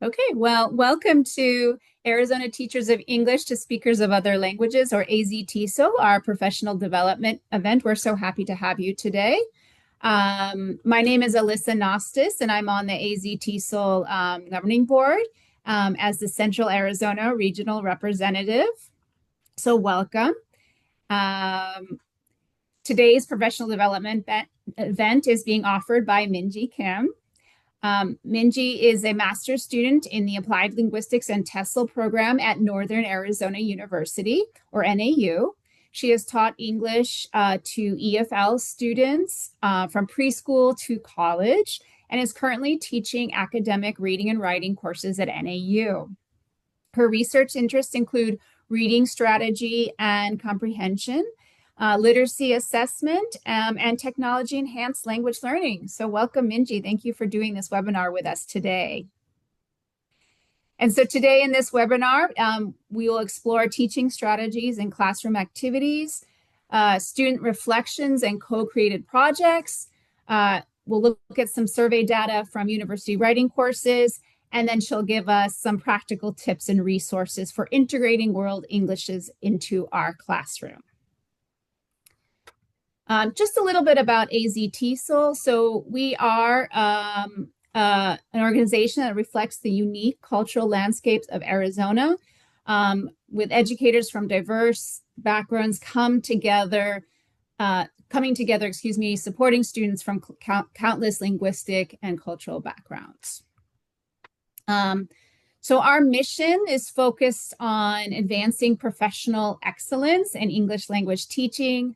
Okay, well, welcome to Arizona Teachers of English to Speakers of Other Languages, or AZTSO, our professional development event. We're so happy to have you today. My name is Alyssa Nostis, and I'm on the AZTSO governing board as the Central Arizona Regional Representative. So welcome. Um, Today's professional development event is being offered by Minji Kim. Minji is a master's student in the Applied Linguistics and TESOL program at Northern Arizona University, or NAU. She has taught English to EFL students from preschool to college and is currently teaching academic reading and writing courses at NAU. Her research interests include reading strategy and comprehension, literacy assessment, and technology enhanced language learning. So welcome, Minji. Thank you for doing this webinar with us today. And so today in this webinar, we will explore teaching strategies and classroom activities, student reflections and co-created projects. We'll look at some survey data from university writing courses, and then she'll give us some practical tips and resources for integrating world Englishes into our classroom. Just a little bit about AZTSOL. So we are an organization that reflects the unique cultural landscapes of Arizona, with educators from diverse backgrounds coming together, supporting students from countless linguistic and cultural backgrounds. So our mission is focused on advancing professional excellence in English language teaching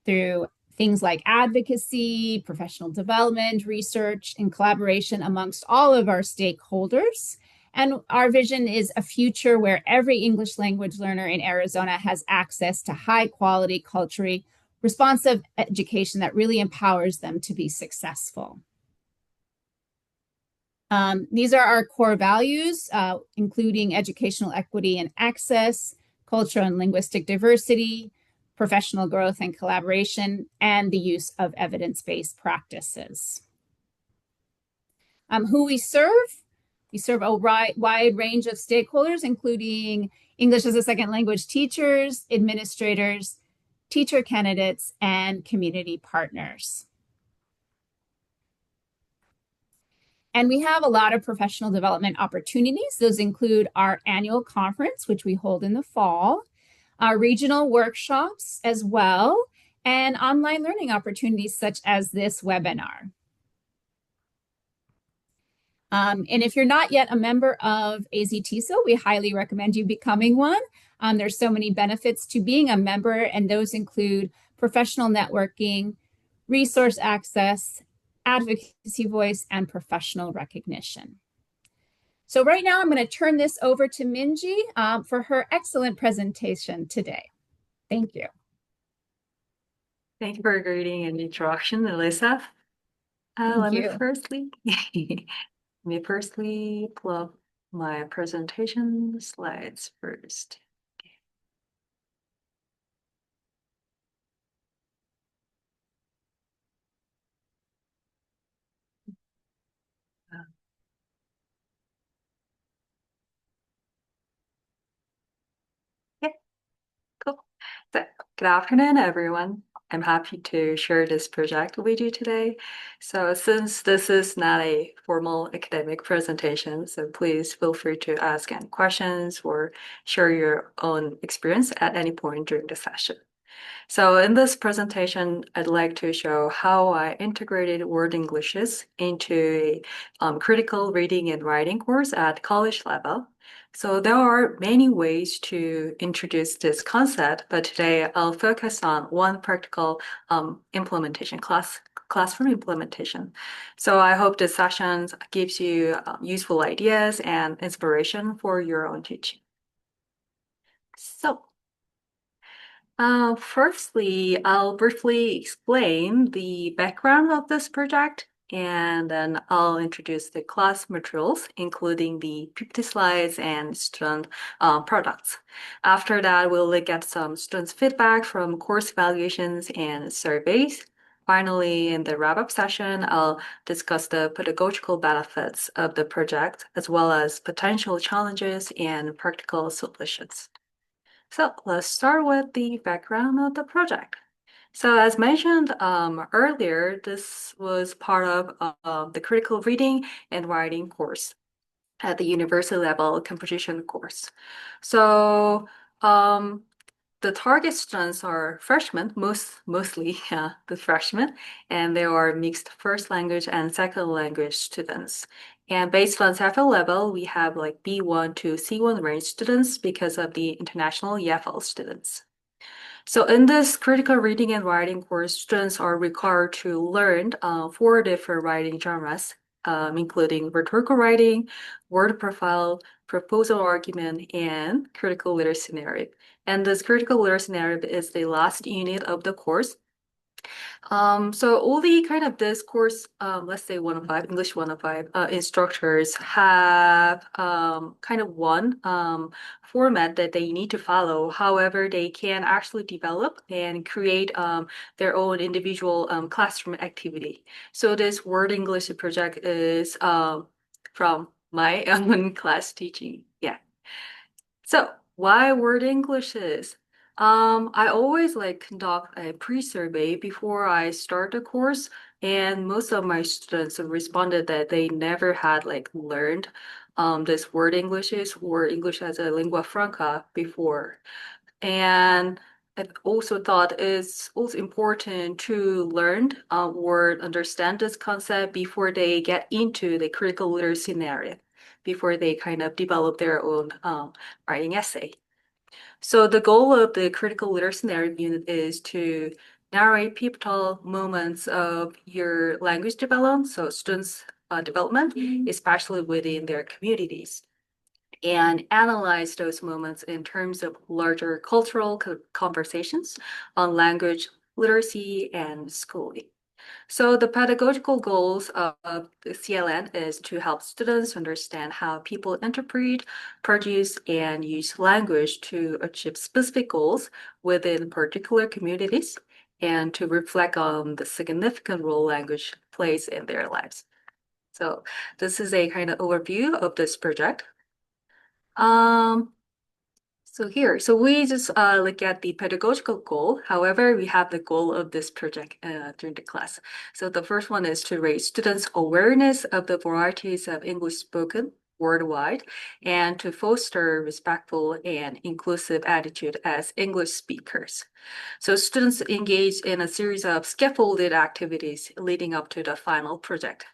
through things like advocacy, professional development, research, and collaboration amongst all of our stakeholders. And our vision is a future where every English language learner in Arizona has access to high quality, culturally responsive education that really empowers them to be successful. These are our core values, including educational equity and access, cultural and linguistic diversity, professional growth and collaboration, and the use of evidence-based practices. Who we serve a wide range of stakeholders, including English as a second language teachers, administrators, teacher candidates, and community partners. And we have a lot of professional development opportunities. Those include our annual conference, which we hold in the fall, our regional workshops as well, and online learning opportunities such as this webinar. And if you're not yet a member of AZTSO, we highly recommend you becoming one. There's so many benefits to being a member, and those include professional networking, resource access, advocacy voice, and professional recognition. So right now I'm going to turn this over to Minji for her excellent presentation today. Thank you. Thank you for your greeting and introduction, Alyssa. Let me firstly pull up my presentation slides first. Okay, cool. So, good afternoon, everyone. I'm happy to share this project with you today. So since this is not a formal academic presentation, so please feel free to ask any questions or share your own experience at any point during the session. So in this presentation, I'd like to show how I integrated World Englishes into a critical reading and writing course at college level. So there are many ways to introduce this concept, but today I'll focus on one practical implementation, classroom implementation. So I hope this session gives you useful ideas and inspiration for your own teaching. So firstly, I'll briefly explain the background of this project. and then I'll introduce the class materials, including the PPT slides and student products. After that, we'll look at some students' feedback from course evaluations and surveys. Finally, in the wrap-up session, I'll discuss the pedagogical benefits of the project, as well as potential challenges and practical solutions. So let's start with the background of the project. So as mentioned earlier, this was part of the critical reading and writing course at the university level composition course. So um, the target students are freshmen, mostly the freshmen, and they are mixed first language and second language students. And based on several level, we have like B1 to C1 range students because of the international EFL students. So in this critical reading and writing course, students are required to learn four different writing genres, including rhetorical writing, word profile, proposal argument, and critical literacy narrative. And this critical literacy narrative is the last unit of the course. So all the kind of this course, let's say 105, English 105, instructors have kind of one format that they need to follow. However, they can actually develop and create their own individual classroom activity. So this Word English project is from my own class teaching. Yeah. So why word English is? I always like conduct a pre-survey before I start the course, and most of my students have responded that they never had like learned this word Englishes or English as a lingua franca before. And I also thought it's also important to learn or understand this concept before they get into the critical literacy narrative, before they kind of develop their own writing essay. So the goal of the critical literacy narrative unit is to narrate pivotal moments of your language development, so students' development, especially within their communities, and analyze those moments in terms of larger cultural conversations on language literacy and schooling. So the pedagogical goals of the CLN is to help students understand how people interpret, produce, and use language to achieve specific goals within particular communities and to reflect on the significant role language plays in their lives. So this is a kind of overview of this project. Um, so we just look at the pedagogical goal. However, we have the goal of this project during the class. So the first one is to raise students' awareness of the varieties of English spoken worldwide and to foster respectful and inclusive attitude as English speakers. So students engage in a series of scaffolded activities leading up to the final project.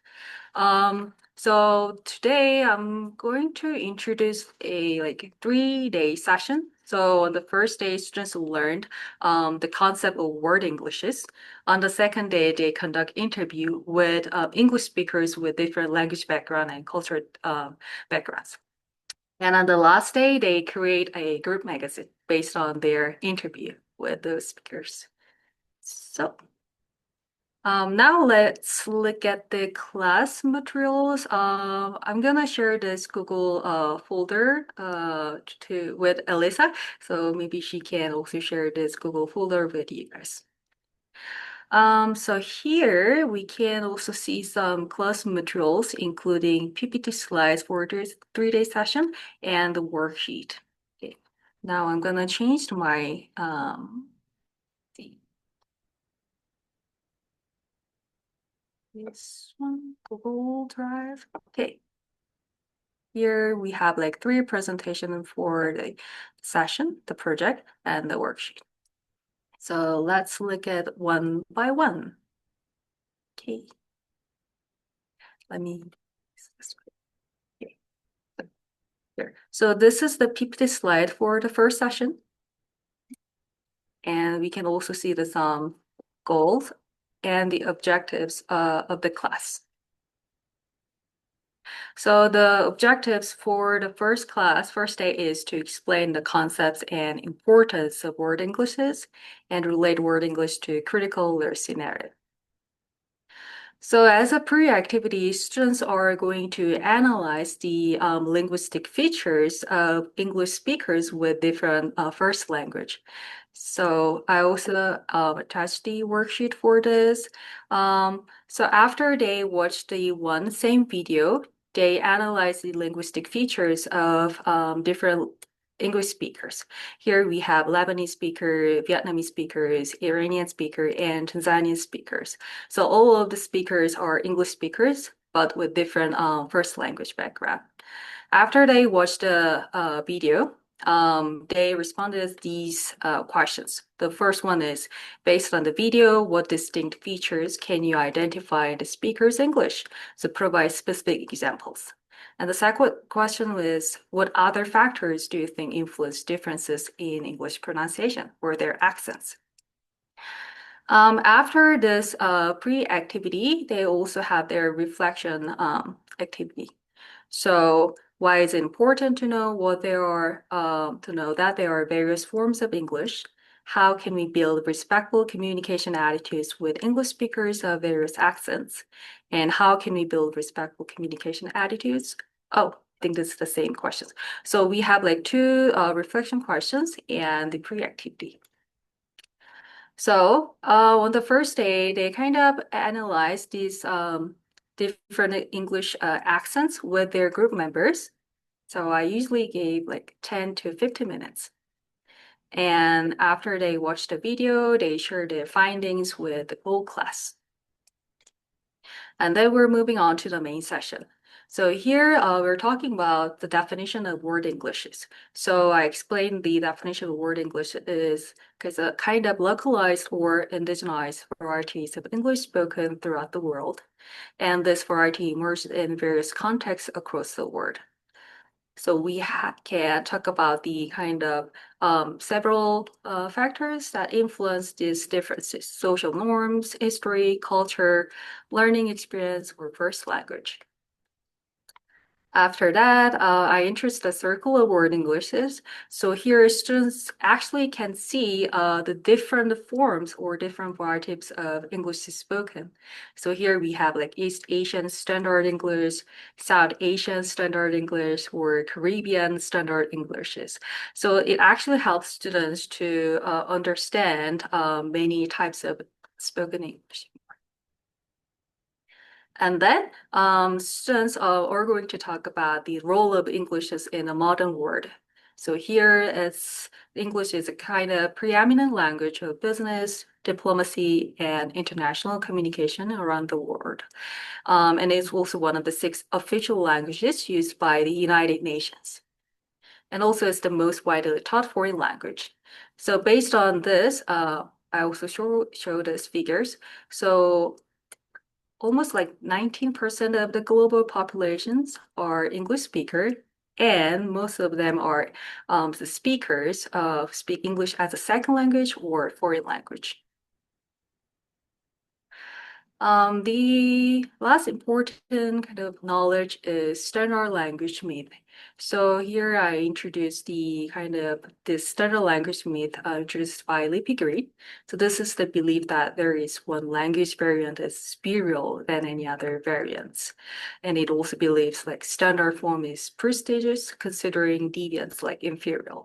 So today I'm going to introduce a like 3-day session. So on the first day, students learned the concept of word Englishes. On the second day, they conduct interview with English speakers with different language background and cultural backgrounds. And on the last day, they create a group magazine based on their interview with those speakers. So now let's look at the class materials. I'm gonna share this Google folder to with Alyssa, so maybe she can also share this Google folder with you guys. So here we can also see some class materials, including PPT slides for this 3-day session and the worksheet. Okay. Now I'm gonna change my this one, Google Drive. Okay, here we have like 3 presentations for the session, the project, and the worksheet. So let's look at one by one. Okay, let me. Okay, here. So this is the PPT slide for the first session, and we can also see the some goals and the objectives of the class. So the objectives for the first day is to explain the concepts and importance of word Englishes and relate word English to critical literacy narrative. So as a pre-activity, students are going to analyze the linguistic features of English speakers with different first language. So I also attached the worksheet for this. So after they watch the one same video, they analyze the linguistic features of different English speakers. Here we have Lebanese speaker, Vietnamese speakers, Iranian speaker, and Tanzanian speakers. So all of the speakers are English speakers, but with different first language background. After they watched the video, they responded these questions. The first one is, based on the video, what distinct features can you identify in the speaker's English? So provide specific examples. And the second question was, what other factors do you think influence differences in English pronunciation or their accents? After this pre-activity, they also have their reflection activity. So why is it important to know what there are, to know that there are various forms of English? How can we build respectful communication attitudes with English speakers of various accents? And how can we build respectful communication attitudes? Oh, I think this is the same questions. So we have like two reflection questions and the pre-activity. So on the first day, they kind of analyzed these different English accents with their group members. So I usually gave like 10 to 15 minutes. And after they watched the video, they shared their findings with the whole class. And then we're moving on to the main session. So here we're talking about the definition of word Englishes. So I explained the definition of word English is because a kind of localized or indigenized varieties of English spoken throughout the world. And this variety emerged in various contexts across the world. So we can talk about the kind of several factors that influence these differences: social norms, history, culture, learning experience, or first language. After that, I introduced the circle of word Englishes. So here students actually can see the different forms or different varieties of English spoken. So here we have like East Asian Standard English, South Asian Standard English, or Caribbean Standard Englishes. So it actually helps students to understand many types of spoken English. And then students are going to talk about the role of English in a modern world. So here it's English is a kind of preeminent language of business, diplomacy, and international communication around the world. And it's also one of the 6 official languages used by the United Nations. And also it's the most widely taught foreign language. So based on this, I also show these figures. So almost like 19% of the global populations are English speaker, and most of them are the speakers speak English as a second language or foreign language. The last important kind of knowledge is standard language myth. So here I introduced the kind of this standard language myth introduced by Lippigrid. So this is the belief that there is one language variant is superior than any other variants. And it also believes like standard form is prestigious, considering deviants like inferior.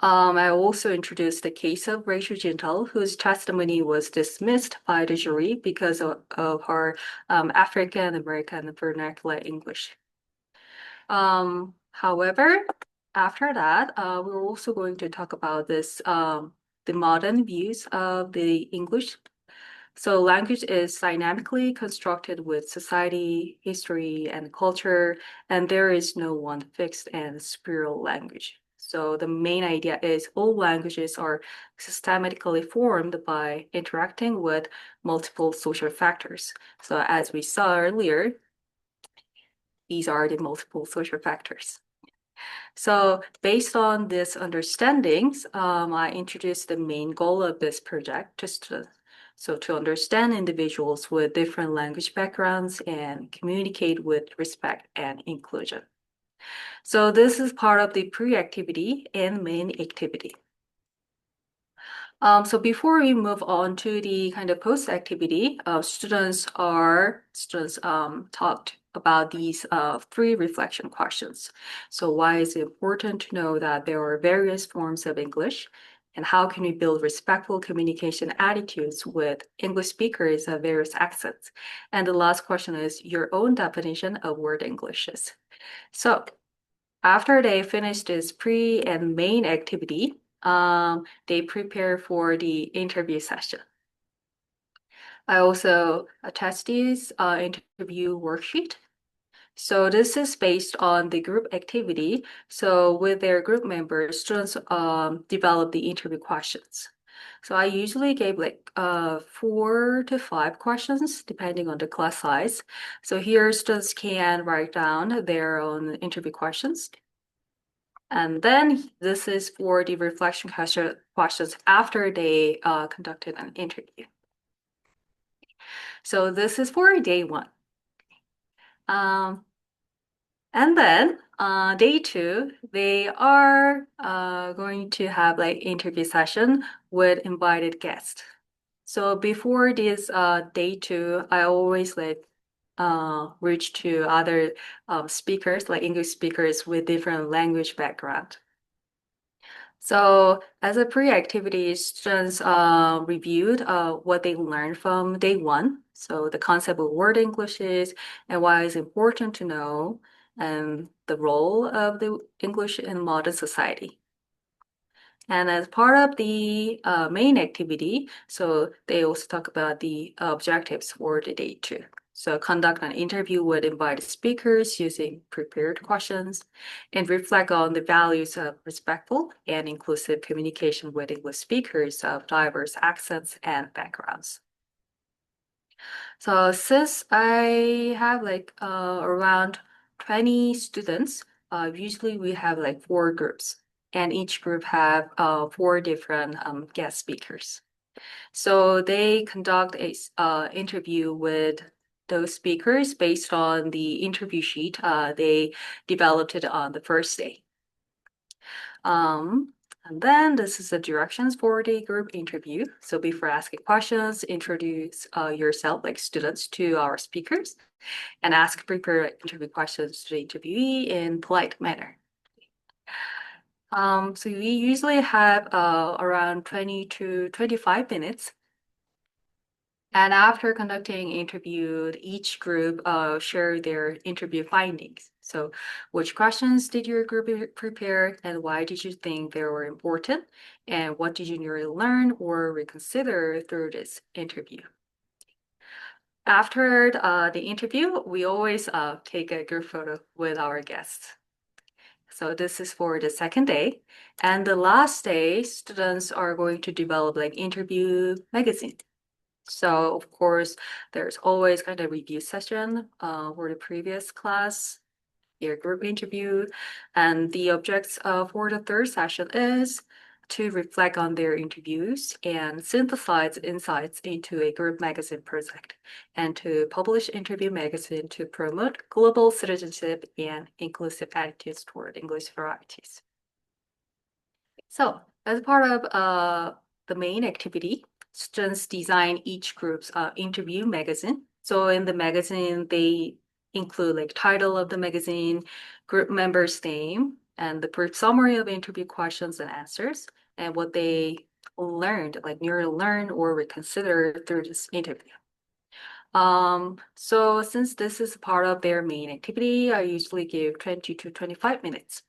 I also introduced the case of Rachel Jintel, whose testimony was dismissed by the jury because of her African American vernacular English. However, after that, we're also going to talk about the modern views of the English. So language is dynamically constructed with society, history, and culture, and there is no one fixed and superior language. So the main idea is all languages are systematically formed by interacting with multiple social factors. So as we saw earlier, these are the multiple social factors. So based on these understandings, I introduced the main goal of this project to understand individuals with different language backgrounds and communicate with respect and inclusion. So this is part of the pre-activity and main activity. So before we move on to the kind of post activity, students talked about these three reflection questions. So why is it important to know that there are various forms of English, and how can we build respectful communication attitudes with English speakers of various accents? And the last question is your own definition of word Englishes. So after they finish this pre and main activity, they prepare for the interview session. I also attach this interview worksheet. So this is based on the group activity. So with their group members, students develop the interview questions. So I usually gave like 4 to 5 questions depending on the class size. So here students can write down their own interview questions. And then this is for the questions after they conducted an interview. So this is for day one. Um, and then day two, they are going to have like interview session with invited guests. So before this day two, I always like reach to other speakers, like English speakers with different language background. So as a pre-activity, students reviewed what they learned from day one. So the concept of word Englishes and why it's important to know and the role of the English in modern society. And as part of the main activity, so they also talk about the objectives for the day two. So conduct an interview with invited speakers using prepared questions and reflect on the values of respectful and inclusive communication with English speakers of diverse accents and backgrounds. So since I have like around 20 students, usually we have like 4 groups, and each group have 4 different guest speakers. So they conduct a interview with those speakers based on the interview sheet they developed it on the first day. And then this is the directions for the group interview. So before asking questions, introduce yourself, like students, to our speakers and ask prepare interview questions to the interviewee in polite manner. So we usually have around 20 to 25 minutes. And after conducting interview, each group share their interview findings. So which questions did your group prepare and why did you think they were important? And what did you newly learn or reconsider through this interview? After the interview, we always take a group photo with our guests. So this is for the second day. And the last day, students are going to develop like interview magazine. So of course, there's always kind of review session for the previous class, your group interview, and the objects for the third session is to reflect on their interviews and synthesize insights into a group magazine project, and to publish interview magazine to promote global citizenship and inclusive attitudes toward English varieties. So as part of the main activity, students design each group's interview magazine. So in the magazine, they include like title of the magazine, group member's name, and the brief summary of interview questions and answers, and what they learned, like newly learned or reconsider through this interview. So since this is part of their main activity, I usually give 20 to 25 minutes.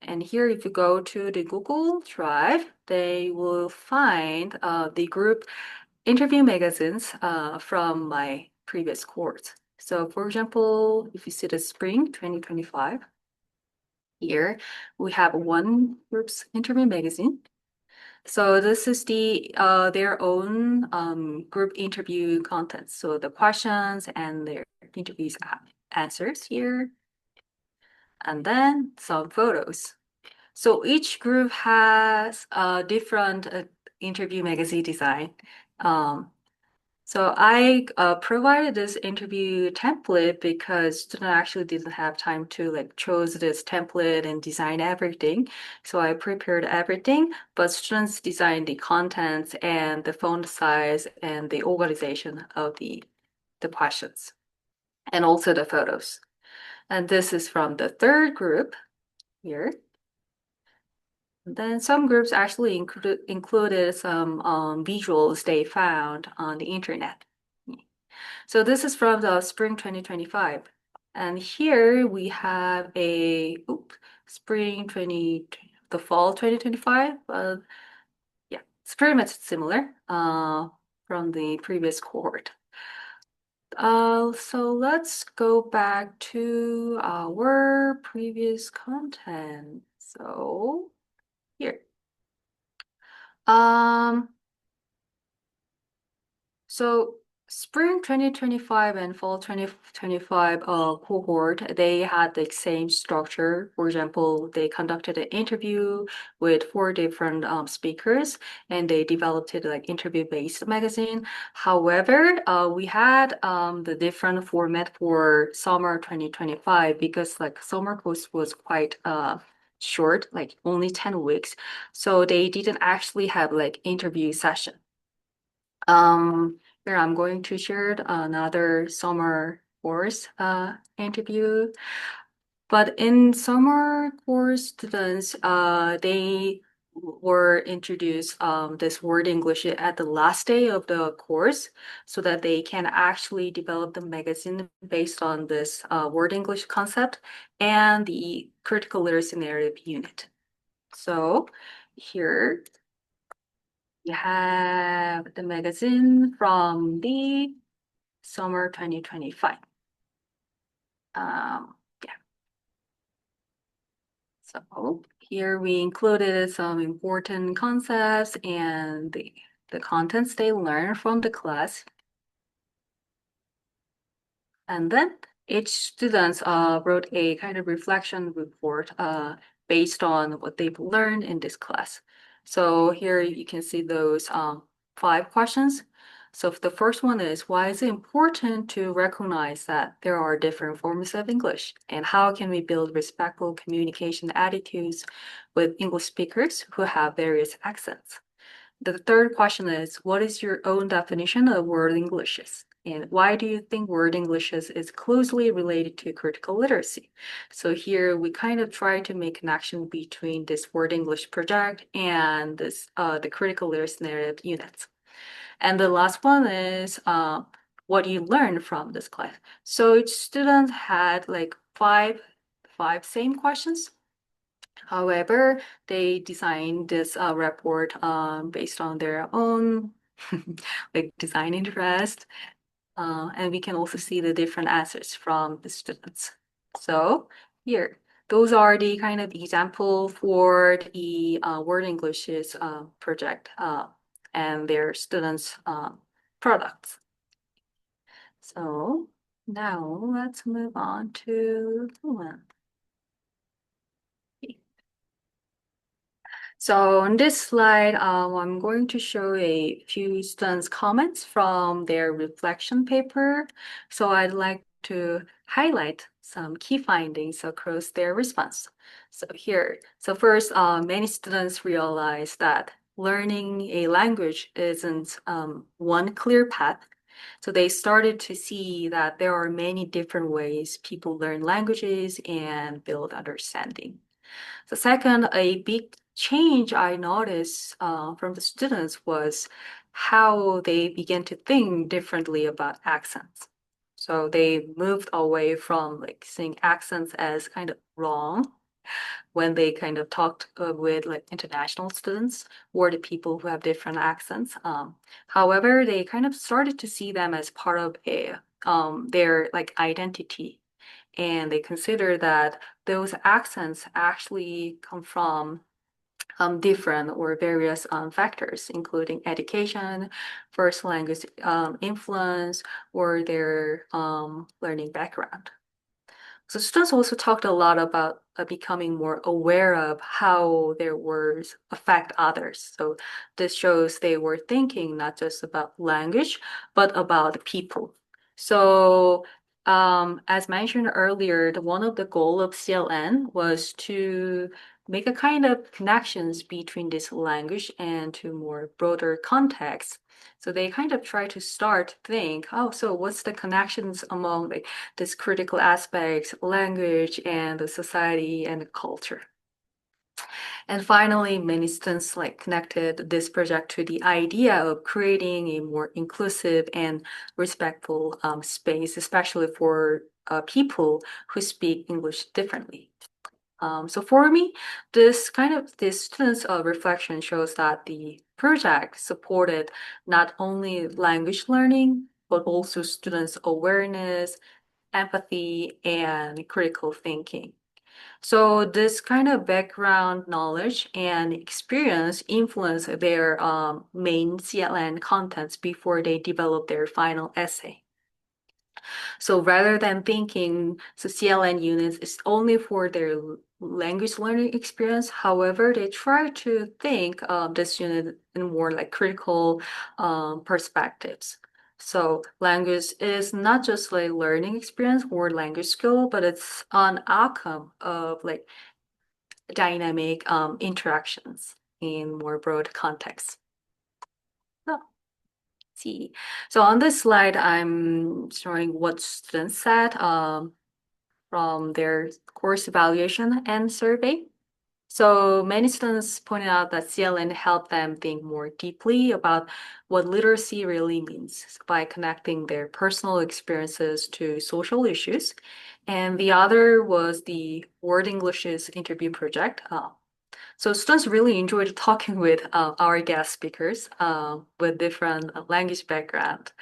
And here, if you go to the Google Drive, they will find the group interview magazines from my previous course. So for example, if you see the spring 2025, here we have one group's interview magazine. So this is their own group interview content. So the questions and their interviews answers here, and then some photos. So each group has a different interview magazine design. Um, So I provided this interview template because student actually didn't have time to like choose this template and design everything. So I prepared everything, but students designed the contents and the font size and the organization of the questions and also the photos. And this is from the third group here. Then some groups actually included some visuals they found on the internet. So this is from the spring 2025. And here we have spring 20, the fall 2025. Yeah, it's pretty much similar from the previous cohort. So let's go back to our previous content. So here. Um, So spring 2025 and fall 2025 cohort, they had the same structure. For example, they conducted an interview with four different speakers and they developed it like interview-based magazine. However, we had the different format for summer 2025 because like summer course was quite short, like only 10 weeks. So they didn't actually have like interview session. Here I'm going to share another summer course interview. But in summer course students, they were introduced this word English at the last day of the course so that they can actually develop the magazine based on this word English concept and the critical literacy narrative unit. So here we have the magazine from the summer 2025. Yeah, so here we included some important concepts and the contents they learned from the class. And then each student wrote a kind of reflection report based on what they've learned in this class. So here you can see those 5 questions. So the first one is, why is it important to recognize that there are different forms of English? And how can we build respectful communication attitudes with English speakers who have various accents? The third question is, what is your own definition of word Englishes? And why do you think word Englishes is closely related to critical literacy? So here we kind of try to make connection between this word English project and this the critical literacy narrative units. And the last one is what you learned from this class. So each student had like five same questions. However, they designed this report based on their own like design interest, and we can also see the different answers from the students. So here, those are the kind of example for the Word English's project and their students' products. So now let's move on to Fluent. So on this slide, I'm going to show a few students' comments from their reflection paper. So I'd like to highlight some key findings across their response. So first, many students realize that learning a language isn't one clear path. So they started to see that there are many different ways people learn languages and build understanding. The second, a big change I noticed from the students was how they began to think differently about accents. So they moved away from like seeing accents as kind of wrong when they kind of talked with like international students or the people who have different accents. However, they kind of started to see them as part of their like identity, and they consider that those accents actually come from different or various factors, including education, first language influence, or their learning background. So students also talked a lot about becoming more aware of how their words affect others. So this shows they were thinking not just about language, but about people. So as mentioned earlier, one of the goal of CLN was to make a kind of connections between this language and to more broader context. So they kind of try to start think, oh, so what's the connections among like this critical aspects, language and the society and the culture. And finally, many students like connected this project to the idea of creating a more inclusive and respectful space, especially for people who speak English differently. So for me, this students' reflection shows that the project supported not only language learning, but also students' awareness, empathy, and critical thinking. So this kind of background knowledge and experience influence their main CLN contents before they develop their final essay. So rather than thinking so CLN units is only for their language learning experience, however, they try to think this unit in more like critical perspectives. So language is not just like learning experience or language skill, but it's an outcome of like dynamic interactions in more broad context. So, see. So on this slide, I'm showing what students said from their course evaluation and survey. So many students pointed out that CLN helped them think more deeply about what literacy really means by connecting their personal experiences to social issues. And the other was the Word English's interview project. So students really enjoyed talking with our guest speakers with different language background,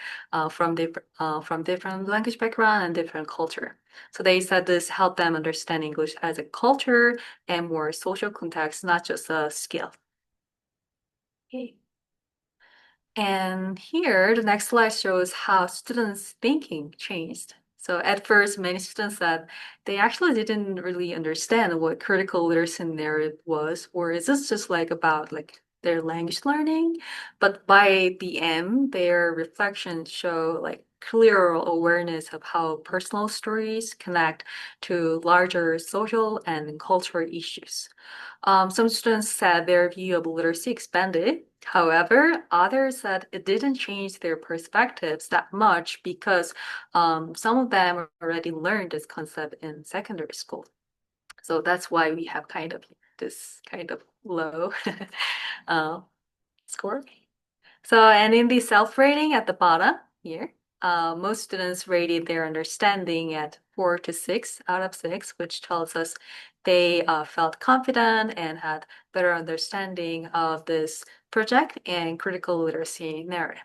from different language background and different culture. So they said this helped them understand English as a culture and more social context, not just a skill. Okay. And here, the next slide shows how students' thinking changed. So at first, many students said they actually didn't really understand what critical literacy narrative was, or is this just like about like their language learning? But by the end, their reflections show like clearer awareness of how personal stories connect to larger social and cultural issues. Some students said their view of literacy expanded. However, others said it didn't change their perspectives that much because some of them already learned this concept in secondary school. So that's why we have kind of this kind of low uh, score. So, and in the self-rating at the bottom here, most students rated their understanding at 4 to 6 out of 6, which tells us they felt confident and had better understanding of this project and critical literacy narrative.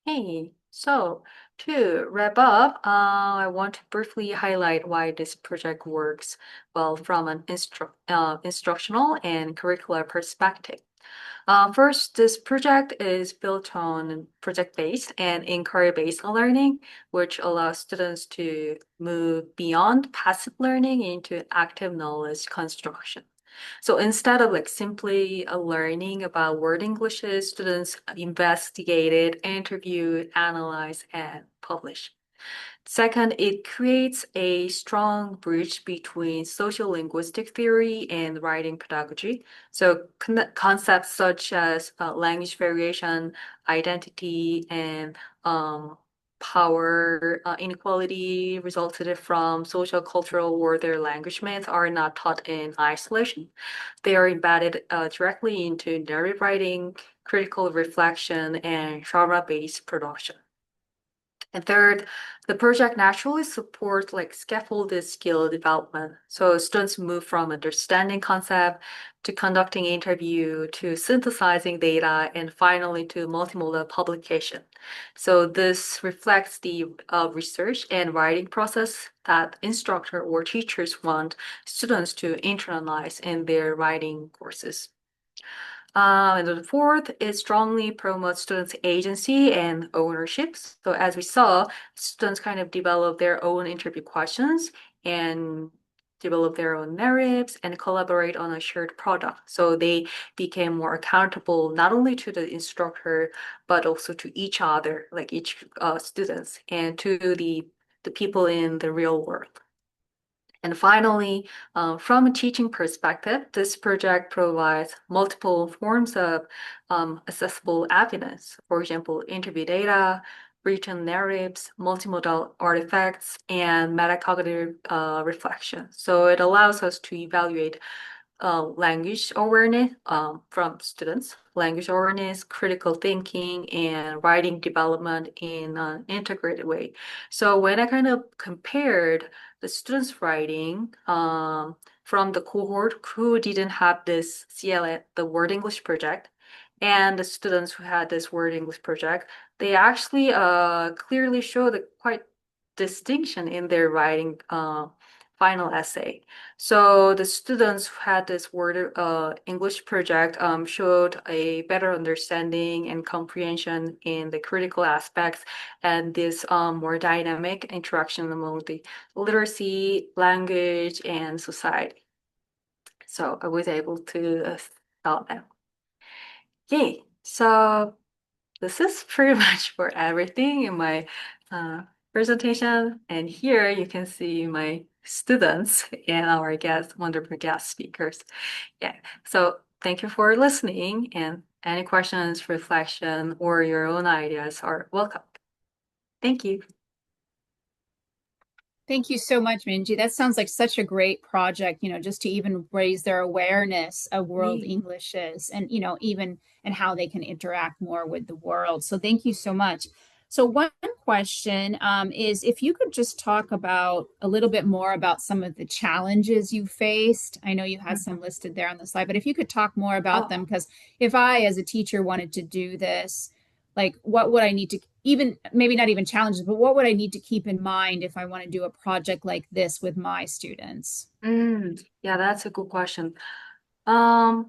Hey, so to wrap up, I want to briefly highlight why this project works well from an instructional and curricular perspective. First, this project is built on project-based and inquiry-based learning, which allows students to move beyond passive learning into active knowledge construction. So instead of like simply learning about word Englishes, students investigated, interviewed, analyzed, and published. Second, it creates a strong bridge between social linguistic theory and writing pedagogy. So concepts such as language variation, identity, and power inequality resulted from social, cultural, or their language myths are not taught in isolation. They are embedded directly into narrative writing, critical reflection, and genre-based production. And third, the project naturally supports like scaffolded skill development. So students move from understanding concept to conducting interview to synthesizing data and finally to multimodal publication. So this reflects the research and writing process that instructor or teachers want students to internalize in their writing courses. And the fourth is strongly promote students' agency and ownership. So as we saw, students kind of develop their own interview questions and develop their own narratives and collaborate on a shared product. So they became more accountable not only to the instructor, but also to each other, like each students, and to the people in the real world. And finally, from a teaching perspective, this project provides multiple forms of accessible evidence. For example, interview data, written narratives, multimodal artifacts, and metacognitive reflection. So it allows us to evaluate language awareness from students, language awareness, critical thinking, and writing development in an integrated way. So when I kind of compared the students' writing from the cohort who didn't have this CLA, the Word English project, and the students who had this Word English project, they actually clearly show the quite distinction in their writing final essay. So the students who had this word English project showed a better understanding and comprehension in the critical aspects and this more dynamic interaction among the literacy, language, and society. So I was able to tell them. Yay! So this is pretty much for everything in my uh, presentation. And here you can see my students and our guest, wonderful guest speakers. Yeah. So thank you for listening, and any questions, reflection, or your own ideas are welcome. Thank you. Thank you so much, Minji. That sounds like such a great project, just to even raise their awareness of world Yay. Englishes and, even and how they can interact more with the world. So thank you so much. So one question is if you could just talk about a little bit more about some of the challenges you faced. I know you had some Mhm. listed there on the slide, but if you could talk more about them, Oh. because if I, as a teacher, wanted to do this, like what would I need to even maybe not even challenges, but what would I need to keep in mind if I want to do a project like this with my students? Yeah, that's a good question. The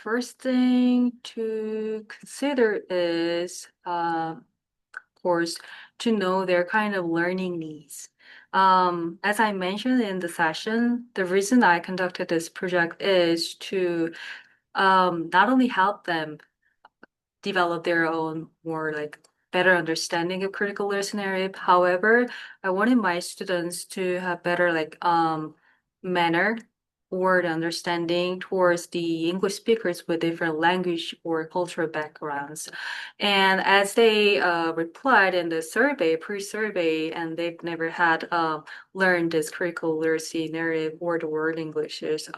first thing to consider is, of course, to know their kind of learning needs. As I mentioned in the session, the reason I conducted this project is to not only help them develop their own more like better understanding of critical listening. However, I wanted my students to have better like manner or the understanding towards the English speakers with different language or cultural backgrounds. And as they replied in the survey, pre-survey, and they've never had learned this critical literacy narrative or the word English's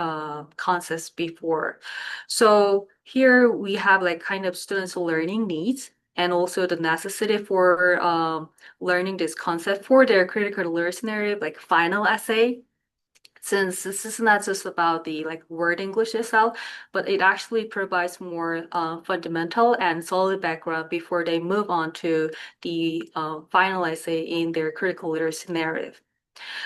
concepts before. So here we have like kind of students' learning needs and also the necessity for learning this concept for their critical literacy narrative, like final essay. Since this is not just about the like word English itself, but it actually provides more fundamental and solid background before they move on to the final essay in their critical literacy narrative.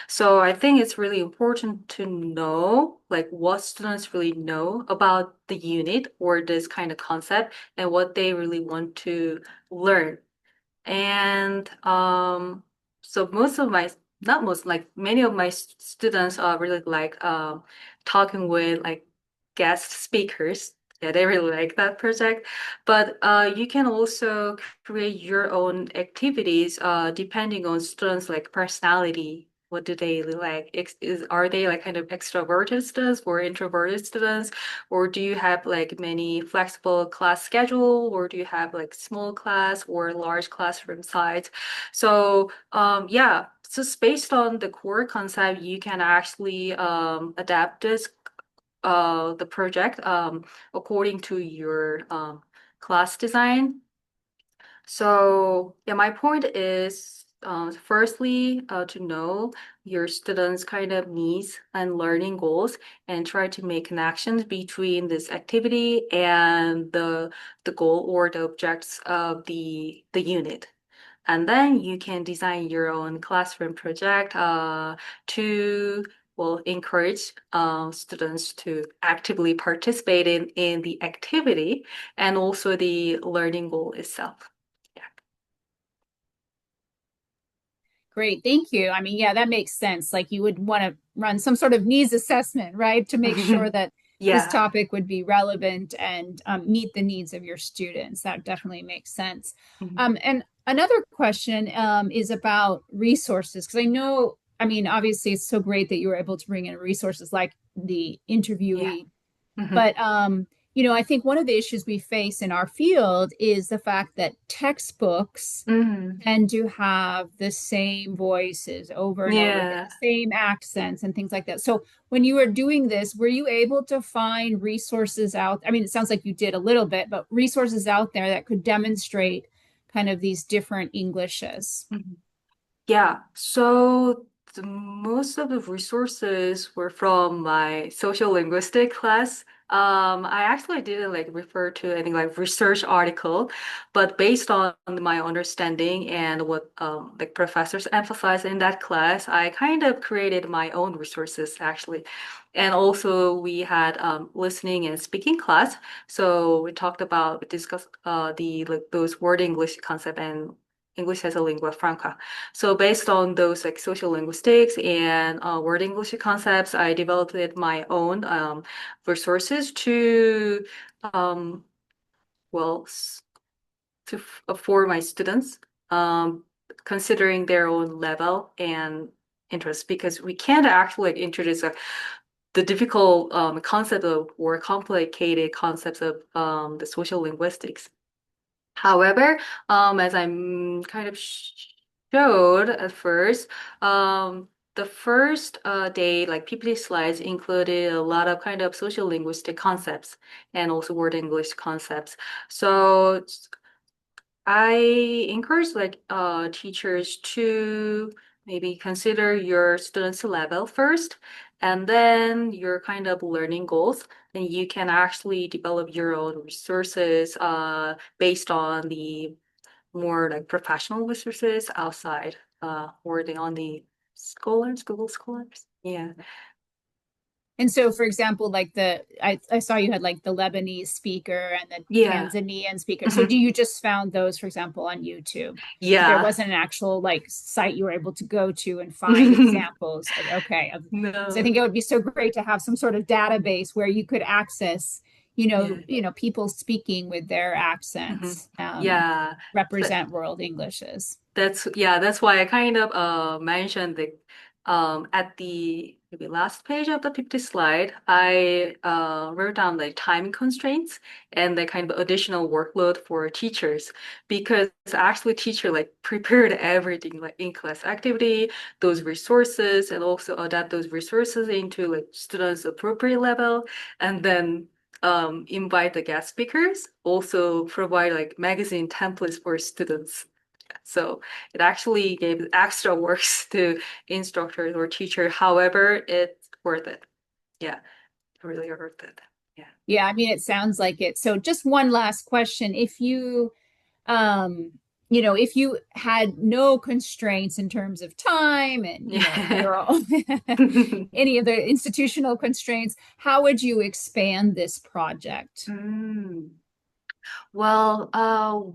So I think it's really important to know like what students really know about the unit or this kind of concept and what they really want to learn. And so most of my, not most, like many of my students are really like talking with like guest speakers. Yeah, they really like that project. But you can also create your own activities depending on students' like personality. What do they really like? Are they like kind of extroverted students or introverted students? Or do you have like many flexible class schedule, or do you have like small class or large classroom size? So yeah, just based on the core concept, you can actually adapt this the project according to your class design. So yeah, my point is firstly to know your students' kind of needs and learning goals and try to make connections between this activity and the goal or the objects of the unit. And then you can design your own classroom project to will encourage students to actively participate in the activity and also the learning goal itself. Yeah. Great, thank you. I mean, yeah, that makes sense. Like you would want to run some sort of needs assessment, right, to make sure that this Yeah. topic would be relevant and meet the needs of your students. That definitely makes sense. Mhm. And another question is about resources, because I know, I mean, obviously it's so great that you were able to bring in resources like the Yeah. interviewee, Mhm. but I think one of the issues we face in our field is the fact that textbooks Mhm. tend to have the same voices over and over again, Yeah. the same accents and things like that. So when you were doing this, were you able to find resources out? I mean, it sounds like you did a little bit, but resources out there that could demonstrate kind of these different Englishes. Mhm. Yeah, so most of the resources were from my social linguistic class. I actually didn't like refer to any like research article, but based on my understanding and what like professors emphasized in that class, I kind of created my own resources actually. And also we had listening and speaking class. So we discussed the like those word English concept and English as a lingua franca. So based on those like social linguistics and word English concepts, I developed my own resources to um, well for my students, um, considering their own level and interest, because we can't actually like, introduce the difficult concept of or complicated concepts of the social linguistics. However, as I kind of showed at first, the first day, like PPT slides included a lot of kind of social linguistic concepts and also word English concepts. So I encourage like teachers to maybe consider your students' level first, and then your kind of learning goals. Then you can actually develop your own resources based on the more like professional resources outside or on the scholars, Google Scholars. Yeah. And so, for example, like I saw you had like the Lebanese speaker and the Yeah. Tanzanian speaker. So do Mhm. you just found those, for example, on YouTube? There Yeah. wasn't an actual like site you were able to go to and find examples of, okay. So I No. think it would be so great to have some sort of database where you could access, Yeah. people speaking with their Hmm. accents, Yeah. So, represent world Englishes. that's why I kind of mentioned the at the maybe last page of the 50 slide, I wrote down the time constraints and the kind of additional workload for teachers because actually teacher like prepared everything like in class activity, those resources, and also adapt those resources into like students' appropriate level, and then invite the guest speakers, also provide like magazine templates for students. So it actually gave extra works to instructors or teacher. However, it's worth it. Yeah, really worth it. Yeah. Yeah, I mean, it sounds like it. So just one last question. Um, if you had no constraints in terms of time and, Yeah. your own, any of the institutional constraints, how would you expand this project? Mm. Well,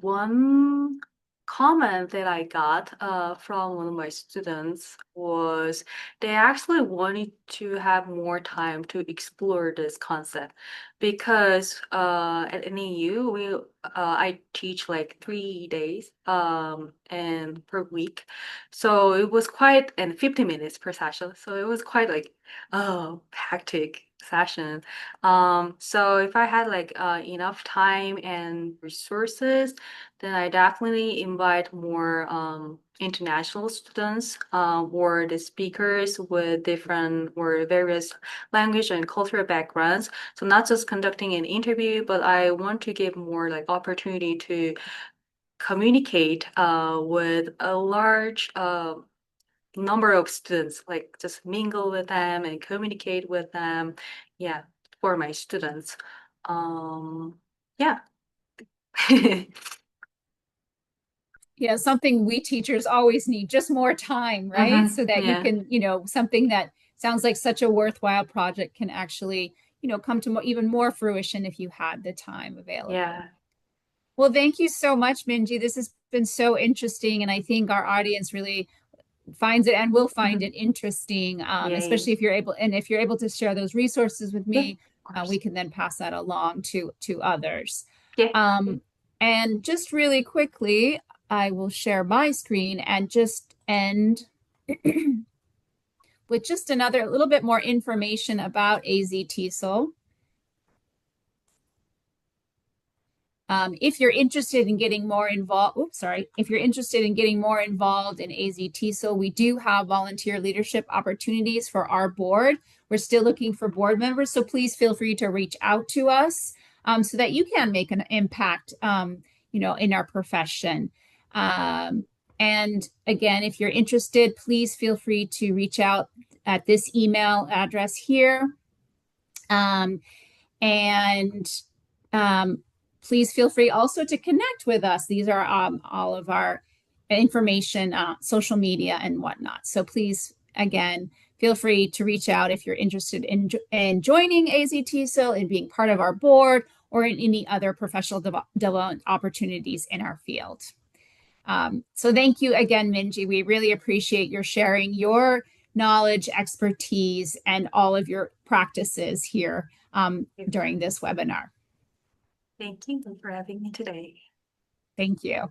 one comment that I got from one of my students was they actually wanted to have more time to explore this concept because at NEU I teach like 3 days and per week, so it was quite and 50 minutes per session, so it was quite like hectic session. So if I had like enough time and resources, then I definitely invite more international students or the speakers with different or various language and cultural backgrounds. So not just conducting an interview, but I want to give more like opportunity to communicate with a large number of students, like just mingle with them and communicate with them. Yeah, for my students. Yeah. Yeah, something we teachers always need, just more time, right? Hmm. So that you Yeah. can, something that sounds like such a worthwhile project can actually, come to even more fruition if you had the time available. Yeah. Well, thank you so much, Minji. This has been so interesting, and I think our audience really finds it and will find it interesting, especially Yay. if you're able to share those resources with Yeah, of me, we course. can then pass that along to others. Yeah. Um, and just really quickly, I will share my screen and just end with just another little bit more information about AZTSL. If you're interested in getting more involved, if you're interested in getting more involved in AZTSO, we do have volunteer leadership opportunities for our board. We're still looking for board members, so please feel free to reach out to us so that you can make an impact, in our profession. And again, if you're interested, please feel free to reach out at this email address here. And um, please feel free also to connect with us. These are all of our information, social media, and whatnot. So please, again, feel free to reach out if you're interested in joining AZTSIL, in being part of our board, or in any other professional development opportunities in our field. So thank you again, Minji. We really appreciate your sharing your knowledge, expertise, and all of your practices here during this webinar. Thank you for having me today. Thank you.